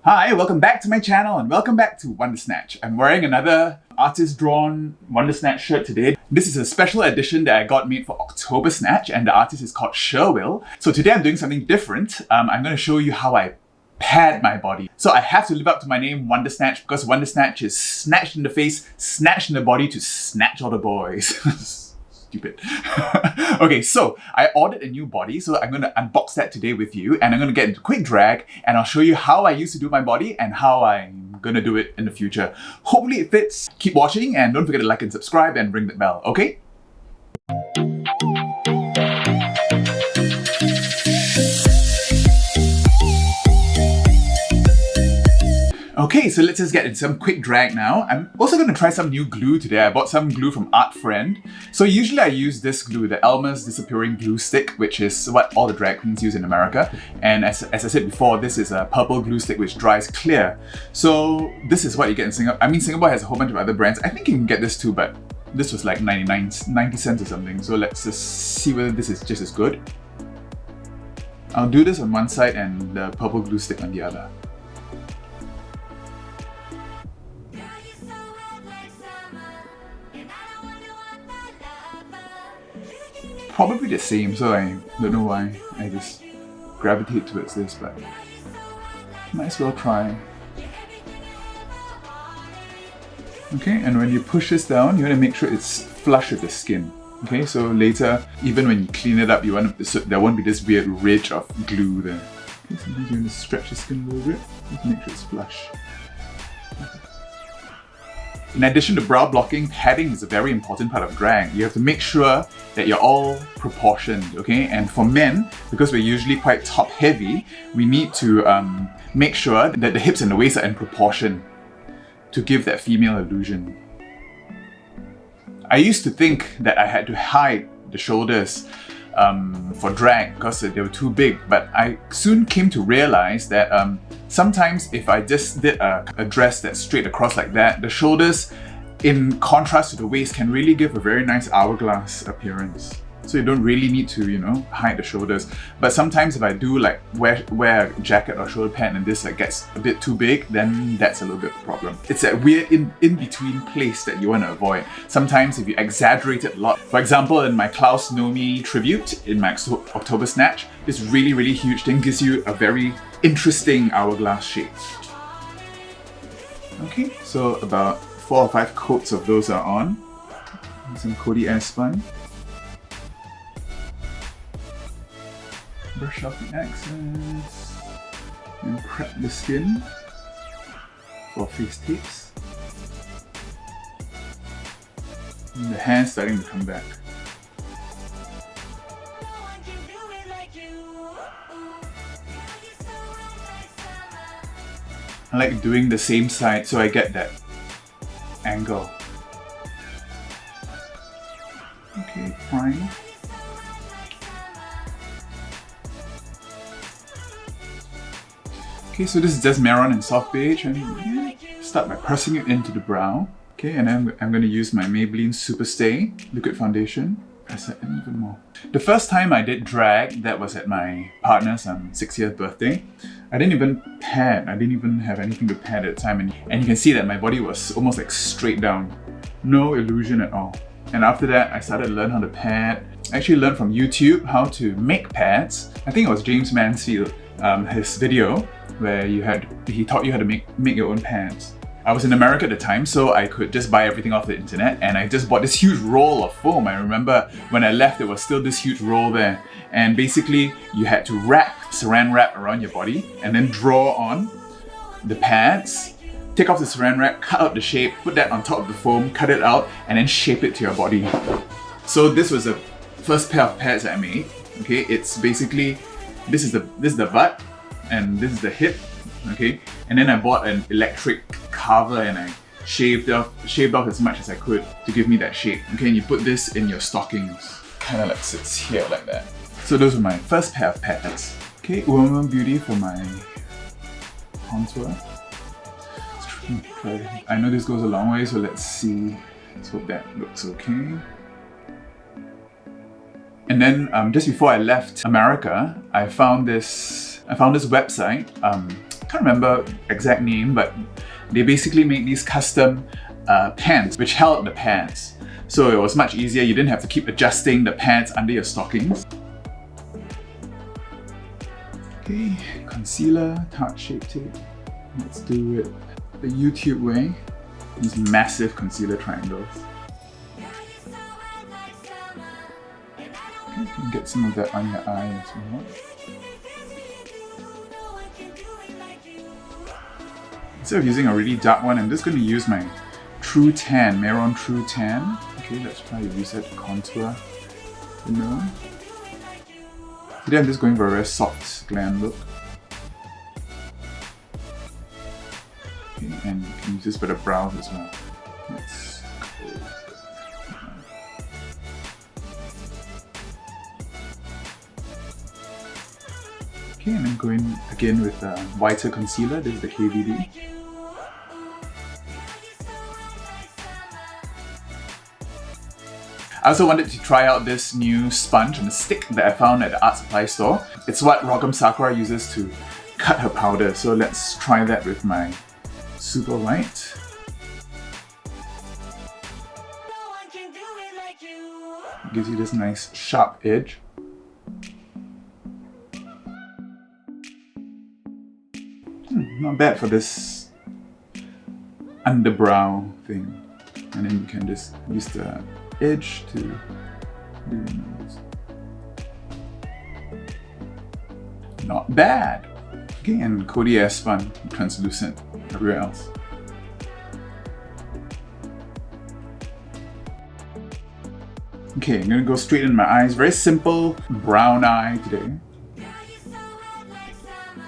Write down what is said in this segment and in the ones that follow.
Hi, welcome back to my channel and welcome back to Wondersnatched. I'm wearing another artist-drawn Wondersnatched shirt today. This is a special edition that I got made for Octobersnatch and the artist is called Sherwill. So today I'm doing something different. I'm going to show you how I pad my body. So I have to live up to my name, Wondersnatched, because Wondersnatch is snatched in the face, snatched in the body to snatch all the boys. Stupid. Okay, so I ordered a new body, so I'm going to unbox that today with you, and I'm going to get into quick drag, and I'll show you how I used to do my body and how I'm going to do it in the future. Hopefully it fits. Keep watching and don't forget to like and subscribe and ring the bell, okay? Okay, so let's just get into some quick drag now. I'm also going to try some new glue today. I bought some glue from Art Friend. So usually I use this glue, the Elmer's Disappearing Glue Stick, which is what all the drag queens use in America. And as I said before, this is a purple glue stick which dries clear. So this is what you get in Singapore. I mean, Singapore has a whole bunch of other brands. I think you can get this too, but this was like 90 cents or something. So let's just see whether this is just as good. I'll do this on one side and the purple glue stick on the other. Probably the same, so I don't know why I just gravitate towards this, but might as well try. Okay, and when you push this down, you want to make sure it's flush with the skin. Okay, so later, even when you clean it up, you want to, so there won't be this weird ridge of glue there. Okay, sometimes you want to stretch the skin a little bit, just make sure it's flush. In addition to brow blocking, padding is a very important part of drag. You have to make sure that you're all proportioned, okay? And for men, because we're usually quite top heavy, we need to make sure that the hips and the waist are in proportion to give that female illusion. I used to think that I had to hide the shoulders for drag because they were too big, but I soon came to realize that sometimes if I just did a dress that's straight across like that, the shoulders in contrast to the waist can really give a very nice hourglass appearance. So you don't really need to, you know, hide the shoulders. But sometimes if I do like wear a jacket or shoulder pad and this like gets a bit too big, then that's a little bit of a problem. It's that weird in-between place that you want to avoid. Sometimes if you exaggerate it a lot, for example in my Klaus Nomi tribute in my Octobersnatch, this really huge thing gives you a very interesting hourglass shape. Okay, so about 4 or 5 coats of those are on. And some Cody Airspun. Brush off the excess and prep the skin for face tapes. And the hair's starting to come back. I like doing the same side so I get that angle. Okay, prime. Okay, so this is just Marron and Soft Beige, and start by pressing it into the brow. Okay, and then I'm going to use my Maybelline Super Stay Liquid Foundation. Press that in even more. The first time I did drag, that was at my partner's 6th birthday. I didn't even pad, I didn't even have anything to pad at the time, and you can see that my body was almost like straight down. No illusion at all. And after that, I started to learn how to pad. I actually learned from YouTube how to make pads. I think it was James Mansfield, his video, where he taught you how to make your own pads. I was in America at the time, so I could just buy everything off the internet, and I just bought this huge roll of foam. I remember when I left, there was still this huge roll there. And basically, you had to saran wrap around your body, and then draw on the pads, take off the saran wrap, cut out the shape, put that on top of the foam, cut it out, and then shape it to your body. So this was the first pair of pads that I made. Okay, it's basically, this is the butt, and this is the hip, okay? And then I bought an electric carver and I shaved off as much as I could to give me that shape. Okay, and you put this in your stockings. Kind of like sits here like that. So those were my first pair of pads. Okay, Woman Beauty for my contour. I know this goes a long way, so let's see. Let's hope that looks okay. And then just before I left America, I found this website, can't remember exact name, but they basically made these custom pants which held the pants. So it was much easier, you didn't have to keep adjusting the pants under your stockings. Okay, concealer, Tarte Shape Tape. Let's do it the YouTube way. These massive concealer triangles. Okay, you can get some of that on your eye as well. Instead of using a really dark one, I'm just going to use my True Tan, Maron True Tan. Okay, let's try to use that to contour the nose. Today I'm just going for a very soft glam look. Okay, and you can use this for the brows as well. Let's close that. Okay, and then going again with a whiter concealer. This is the KVD. I also wanted to try out this new sponge and stick that I found at the art supply store. It's what Rogam Sakura uses to cut her powder, so let's try that with my super white. It gives you this nice sharp edge. Not bad for this underbrow thing. And then you can just use the edge to do your nose. Not bad! Okay, and Cody Airspun, translucent everywhere else. Okay, I'm gonna go straight in my eyes. Very simple brown eye today.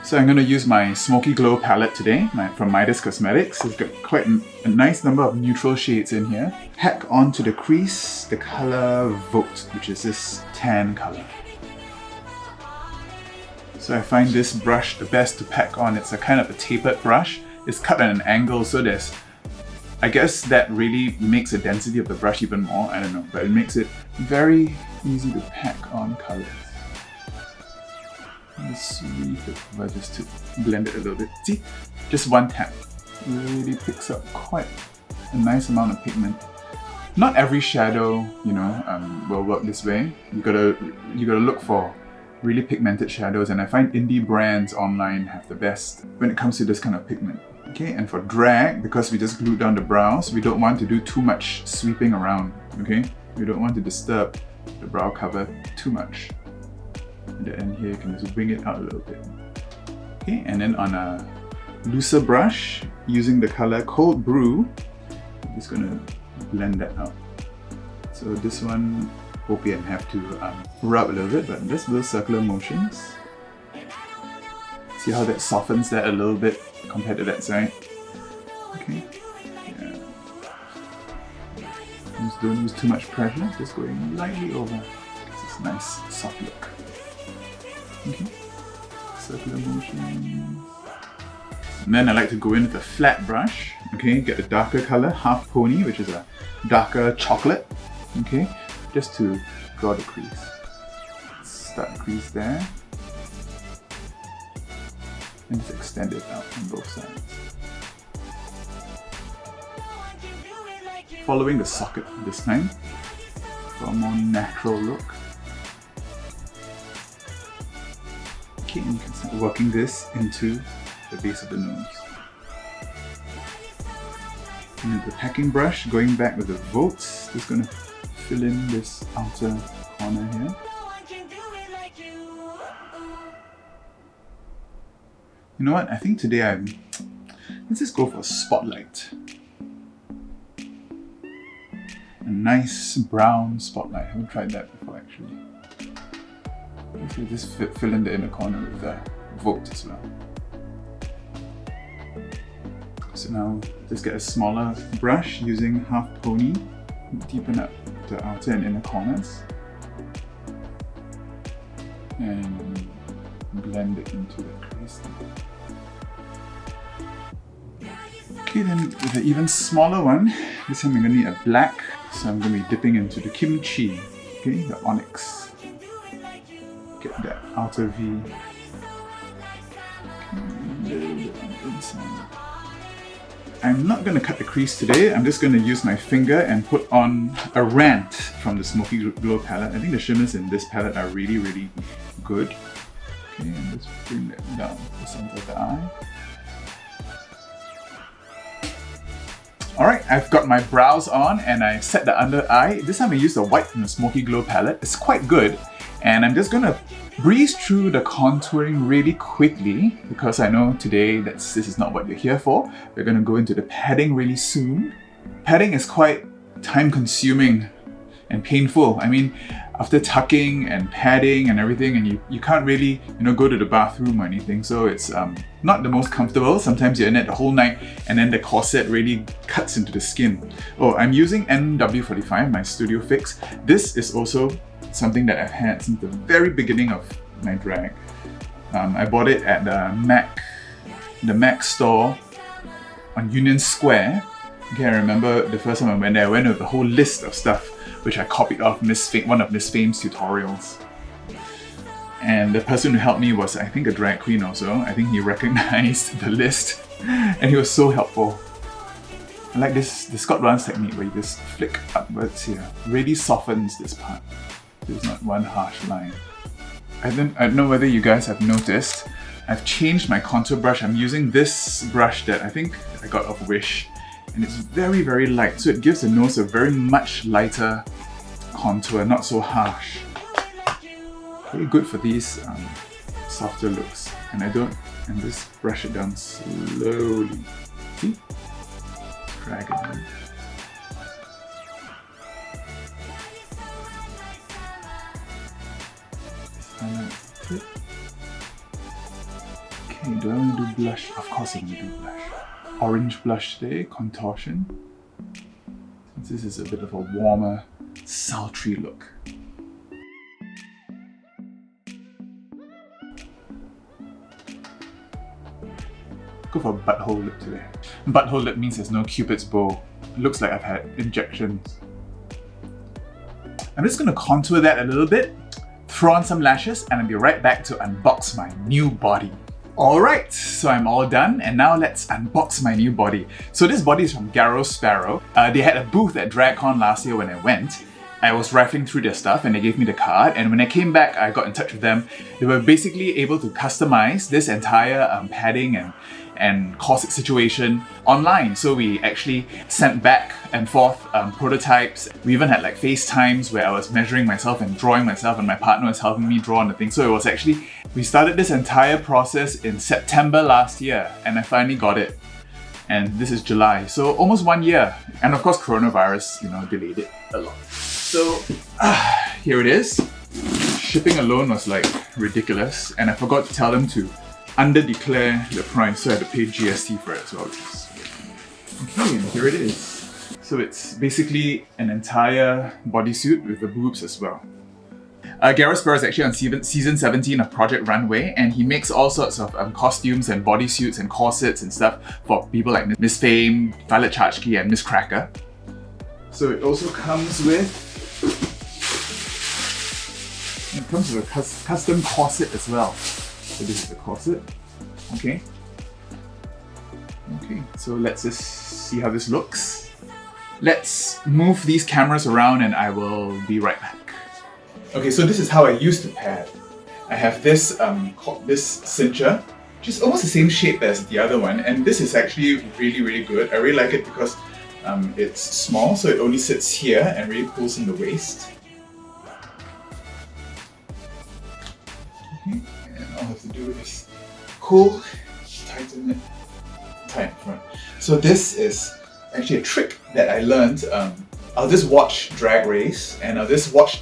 So I'm going to use my Smoky Glow palette today from Midas Cosmetics. It's got quite a nice number of neutral shades in here. Pack onto the crease the color Vote, which is this tan color. So I find this brush the best to pack on. It's a kind of a tapered brush. It's cut at an angle, so there's, I guess that really makes the density of the brush even more, I don't know, but it makes it very easy to pack on colors. Let's sweep it over just to blend it a little bit. See, just one tap really picks up quite a nice amount of pigment. Not every shadow, you know, will work this way. You gotta look for really pigmented shadows, and I find indie brands online have the best when it comes to this kind of pigment. Okay, and for drag, because we just glued down the brows, we don't want to do too much sweeping around. Okay, we don't want to disturb the brow cover too much. At the end here, you can just bring it out a little bit. Okay, and then on a looser brush, using the color Cold Brew, I'm just gonna blend that out. So this one, hope you have to rub a little bit, but just little circular motions. See how that softens that a little bit compared to that side? Okay, yeah. Just don't use too much pressure, just going lightly over. It's a nice soft look. Okay, circular motions. And then I like to go in with a flat brush. Okay, get a darker color, Half Pony, which is a darker chocolate. Okay, just to draw the crease. Start the crease there. And just extend it out on both sides. Following the socket this time for a more natural look. Okay, and you can start working this into the base of the nose. And with the packing brush, going back with the Votes, just going to fill in this outer corner here. You know what? I think today let's just go for a spotlight. A nice brown spotlight. I haven't tried that before actually. So just fill in the inner corner with the Vote as well. So now just get a smaller brush using Half Pony, deepen up the outer and inner corners, and blend it into the crease. Okay, then with an even smaller one, this time I'm going to need a black, so I'm going to be dipping into the Kimchi, okay, the Onyx. Get that outer V. A little bit I'm not going to cut the crease today. I'm just going to use my finger and put on a Rant from the Smoky Glow palette. I think the shimmers in this palette are really, really good. Okay, and just bring that down the center of the eye. Alright, I've got my brows on and I set the under eye. This time I used the white from the Smoky Glow palette. It's quite good. And I'm just gonna breeze through the contouring really quickly because I know today this is not what you're here for. We're gonna go into the padding really soon. Padding is quite time consuming and painful. I mean, after tucking and padding and everything, and you can't really, go to the bathroom or anything, so it's not the most comfortable. Sometimes you're in it the whole night and then the corset really cuts into the skin. Oh, I'm using NW45, my studio fix. This is also something that I've had since the very beginning of my drag. I bought it at the Mac store on Union Square. Okay, I remember the first time I went there, I went with a whole list of stuff which I copied off one of Miss Fame's tutorials. And the person who helped me was, I think, a drag queen also. I think he recognized the list and he was so helpful. I like this Scott Barnes technique where you just flick upwards here. Really softens this part. There's not one harsh line. I don't know whether you guys have noticed, I've changed my contour brush. I'm using this brush that I think I got off Wish. And it's very, very light, so it gives the nose a very much lighter contour, not so harsh. Very good for these softer looks. And just brush it down slowly. See? Drag it in. Okay, do I want to do blush? Of course I'm going to do blush. Orange blush today, contortion. Since this is a bit of a warmer, sultry look. Go for a butthole lip today. Butthole lip means there's no Cupid's bow. It looks like I've had injections. I'm just going to contour that a little bit, throw on some lashes, and I'll be right back to unbox my new body. Alright, so I'm all done and now let's unbox my new body. So this body is from Garo Sparo. They had a booth at DragCon last year when I went. I was rifling through their stuff and they gave me the card, and when I came back I got in touch with them. They were basically able to customize this entire padding and corset situation online. So we actually sent back and forth prototypes. We even had like FaceTimes where I was measuring myself and drawing myself and my partner was helping me draw on the thing. So it was actually, we started this entire process in September last year and I finally got it. And this is July, so almost 1 year. And of course coronavirus, delayed it a lot. So here it is. Shipping alone was like ridiculous and I forgot to tell them to under-declare the price, so I had to pay GST for it as well. Okay, and here it is. So it's basically an entire bodysuit with the boobs as well. Garo Sparo is actually on season 17 of Project Runway, and he makes all sorts of costumes and bodysuits and corsets and stuff for people like Miss Fame, Violet Chachki, and Miss Cracker. So it also comes with a custom corset as well. So this is the corset. Okay, so let's just see how this looks. Let's move these cameras around and I will be right back. Okay, so this is how I used to pad. I have this cincher, which is almost the same shape as the other one, and this is actually really, really good. I really like it because it's small, so it only sits here and really pulls in the waist. Okay, and all I have to do is pull, tighten it, tighten in front. So this is actually a trick that I learned. I'll just watch Drag Race and I'll just watch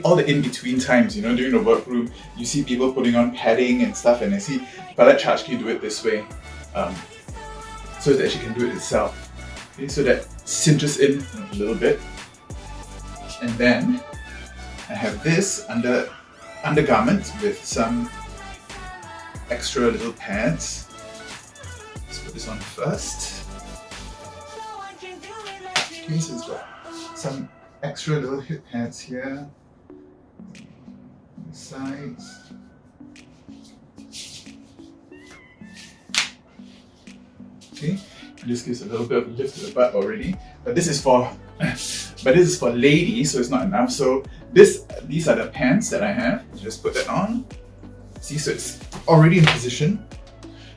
all the in-between times, during the workroom. You see people putting on padding and stuff, and I see Violet Chachki do it this way. So that she can do it itself. Okay, so that cinches in a little bit. And then I have this undergarment with some extra little pads. Let's put this on first. Okay, so it's got some extra little hip pads here, on the sides. Okay, it just gives a little bit of lift to the butt already. But this is for ladies, so it's not enough. So these are the pants that I have. Just put that on. See, so it's already in position.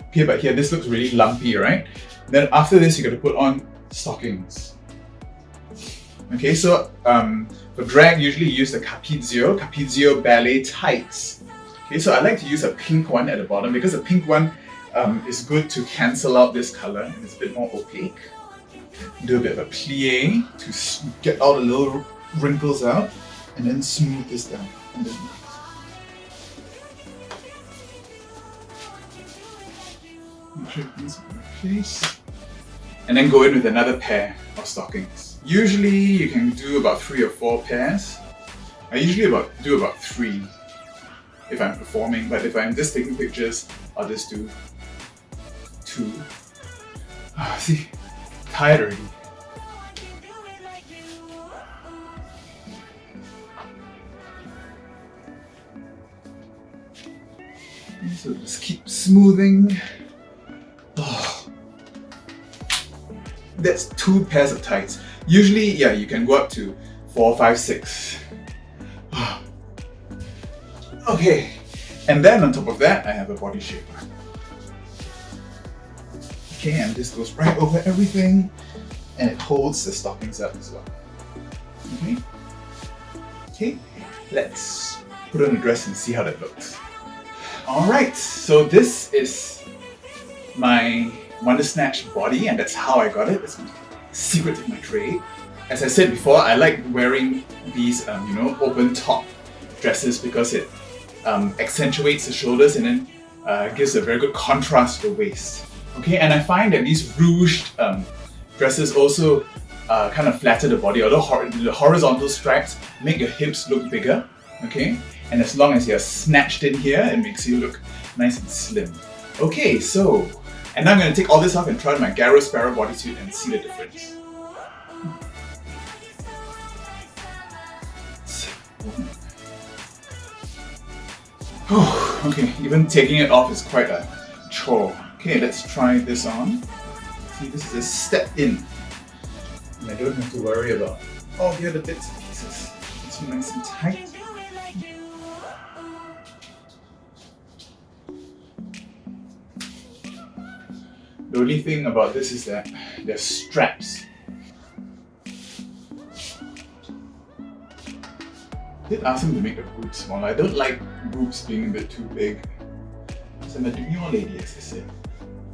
Okay, but here this looks really lumpy, right? Then after this, you got to put on stockings. Okay, so for drag, usually you use the Capizio ballet tights. Okay, so I like to use a pink one at the bottom because the pink one is good to cancel out this color and it's a bit more opaque. Do a bit of a plie to get all the little wrinkles out and then smooth this down. And then make sure things are in place. And then go in with another pair of stockings. Usually you can do about 3 or 4 pairs. I usually do about 3 if I'm performing, but if I'm just taking pictures, I'll just do 2. See, tired already. So just keep smoothing. Oh. That's 2 pairs of tights. Usually, yeah, you can go up to 4, 5, 6. Okay, and then on top of that, I have a body shaper. Okay, and this goes right over everything, and it holds the stockings up as well. Okay, let's put on the dress and see how that looks. Alright, so this is my Wondersnatched body, and that's how I got it. It's my secret of my trade. As I said before, I like wearing these, open top dresses because it accentuates the shoulders and then gives a very good contrast to the waist. Okay, and I find that these ruched dresses also kind of flatter the body, although the horizontal stripes make your hips look bigger. Okay, and as long as you're snatched in here, it makes you look nice and slim. Okay, so, and now I'm going to take all this off and try on my Garo Sparo bodysuit and see the difference. Okay, even taking it off is quite a chore. Okay, let's try this on. See, this is a step in. And I don't have to worry about all the other bits and pieces. It's nice and tight. The only thing about this is that there's straps. I did ask him to make the boobs smaller. I don't like boobs being a bit too big. So I'm a demure lady, as I said.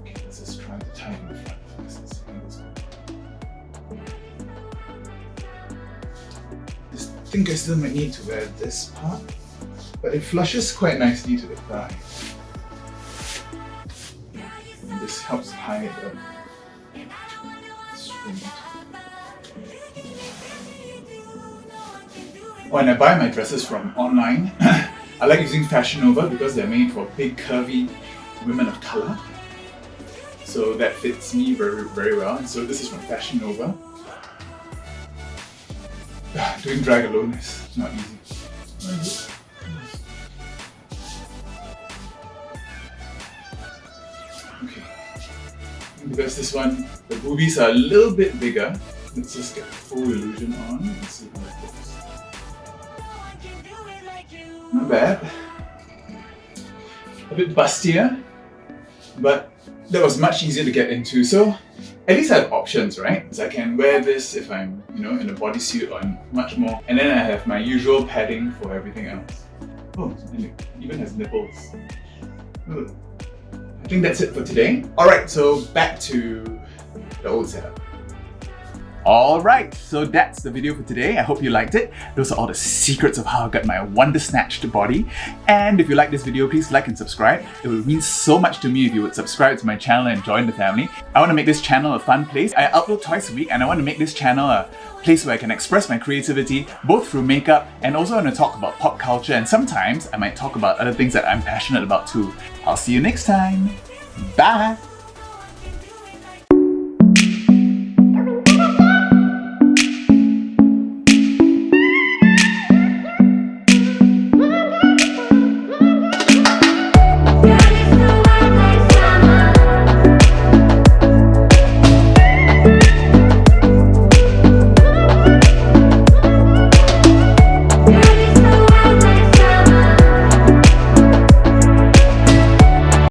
Okay, let's just try to tie in the front first. I think I still might need to wear this part, but it flushes quite nicely to the thigh. And this helps hide the string. When I buy my dresses from online, I like using Fashion Nova because they're made for big, curvy women of color. So that fits me very, very well. And so this is from Fashion Nova. Doing drag alone is not easy. Okay. Because this one, the boobies are a little bit bigger. Let's just get the full illusion on and see how it looks. Not bad. A bit bustier, but that was much easier to get into. So at least I have options, right? So I can wear this if I'm, in a bodysuit or much more. And then I have my usual padding for everything else. Oh, and it even has nipples. Ooh. I think that's it for today. Alright, so back to the old setup. Alright, so that's the video for today. I hope you liked it. Those are all the secrets of how I got my Wondersnatched body. And if you like this video, please like and subscribe. It would mean so much to me if you would subscribe to my channel and join the family. I want to make this channel a fun place. I upload twice a week and I want to make this channel a place where I can express my creativity, both through makeup and also I want to talk about pop culture, and sometimes I might talk about other things that I'm passionate about too. I'll see you next time. Bye!